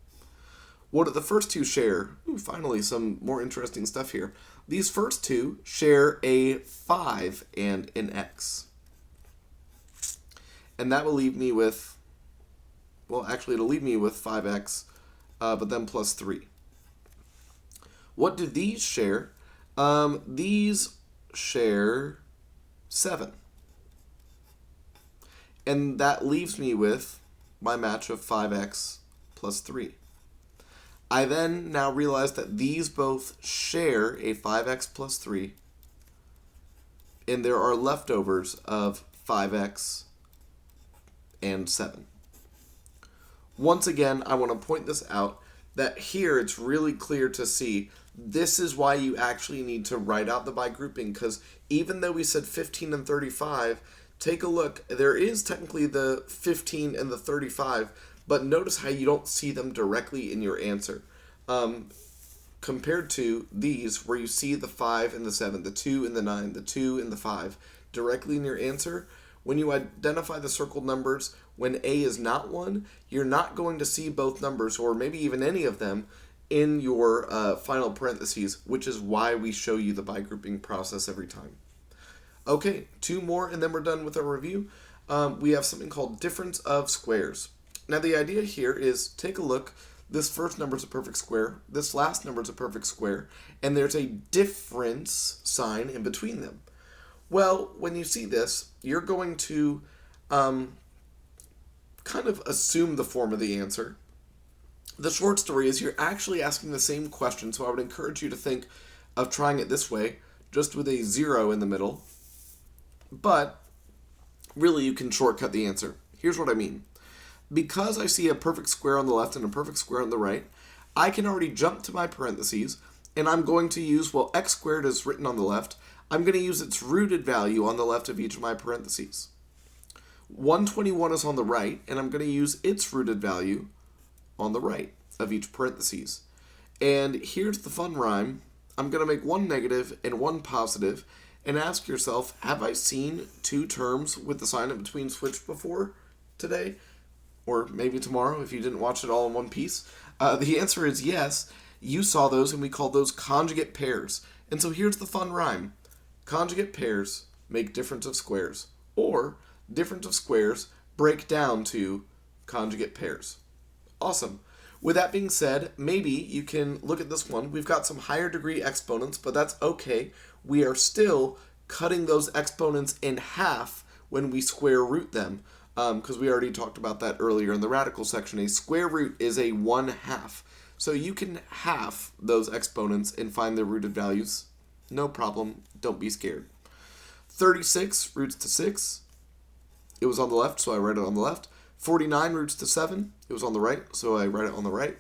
What do the first two share? Ooh, finally, some more interesting stuff here. These first two share a 5 and an x. And that will leave me with, well, actually it'll leave me with 5x, but then plus 3. What do these share? These share 7. And that leaves me with my match of 5x plus 3. I then now realize that these both share a 5x plus 3, and there are leftovers of 5x and 7. Once again, I want to point this out, that here it's really clear to see this is why you actually need to write out the by grouping, because even though we said 15 and 35, take a look, there is technically the 15 and the 35, but notice how you don't see them directly in your answer. Compared to these, where you see the 5 and the 7, the 2 and the 9, the 2 and the 5, directly in your answer, when you identify the circled numbers, when A is not 1, you're not going to see both numbers, or maybe even any of them, in your final parentheses, which is why we show you the by grouping process every time. Okay, 2 more and then we're done with our review. We have something called difference of squares. Now the idea here is, take a look, this first number is a perfect square, this last number is a perfect square, and there's a difference sign in between them. Well, when you see this, you're going to kind of assume the form of the answer. The short story is you're actually asking the same question, so I would encourage you to think of trying it this way, just with a 0 in the middle. But really you can shortcut the answer. Here's what I mean. Because I see a perfect square on the left and a perfect square on the right, I can already jump to my parentheses, and I'm going to use, well, x squared is written on the left, I'm going to use its rooted value on the left of each of my parentheses. 121 is on the right, and I'm going to use its rooted value on the right of each parentheses. And here's the fun rhyme. I'm going to make one negative and one positive, and ask yourself, have I seen 2 terms with the sign in between switched before today? Or maybe tomorrow if you didn't watch it all in one piece? The answer is yes. You saw those, and we called those conjugate pairs. And so here's the fun rhyme. Conjugate pairs make difference of squares, or difference of squares break down to conjugate pairs. Awesome. With that being said, maybe you can look at this one. We've got some higher degree exponents, but that's okay. We are still cutting those exponents in half when we square root them, because we already talked about that earlier in the radical section. A square root is a 1/2. So you can half those exponents and find their rooted values. No problem. Don't be scared. 36 roots to 6. It was on the left, so I write it on the left. 49 roots to 7. It was on the right, so I write it on the right.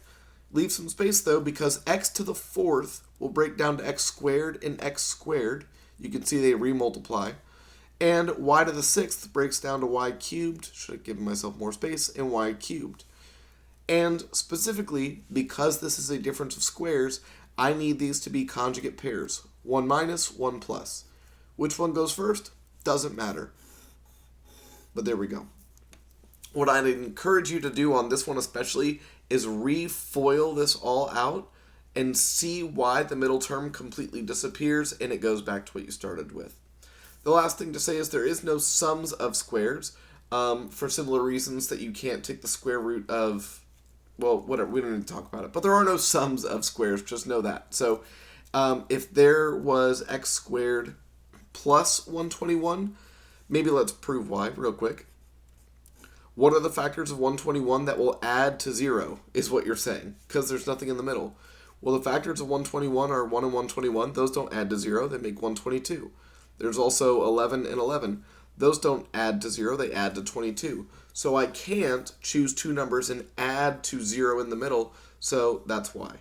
Leave some space, though, because x to the 4th will break down to x squared and x squared. You can see they remultiply. And y to the 6th breaks down to y cubed. Should have given myself more space. And y cubed. And specifically, because this is a difference of squares, I need these to be conjugate pairs. 1 minus, 1 plus. Which one goes first? Doesn't matter. But there we go. What I'd encourage you to do on this one especially is refoil this all out and see why the middle term completely disappears and it goes back to what you started with. The last thing to say is there is no sums of squares, for similar reasons that you can't take the square root of, well, whatever, we don't need to talk about it, but there are no sums of squares, just know that. So if there was x squared plus 121, maybe let's prove why real quick. What are the factors of 121 that will add to 0 is what you're saying, because there's nothing in the middle. Well, the factors of 121 are 1 and 121. Those don't add to 0. They make 122. There's also 11 and 11. Those don't add to 0. They add to 22. So I can't choose two numbers and add to 0 in the middle, so that's why.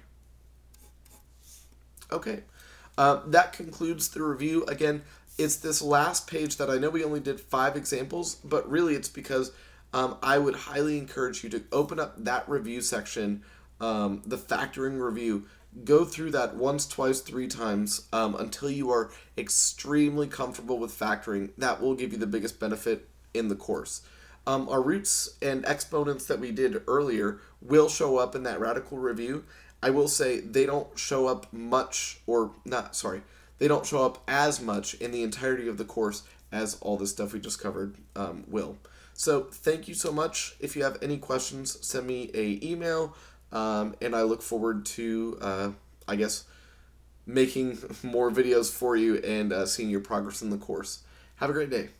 Okay. That concludes the review. Again, it's this last page that I know we only did 5 examples, but really it's because I would highly encourage you to open up that review section, the factoring review. Go through that once, twice, 3 times until you are extremely comfortable with factoring. That will give you the biggest benefit in the course. Our roots and exponents that we did earlier will show up in that radical review. I will say they don't show up much, or not, sorry, they don't show up as much in the entirety of the course as all this stuff we just covered will. So thank you so much. If you have any questions, send me an email, and I look forward to, I guess, making more videos for you and seeing your progress in the course. Have a great day.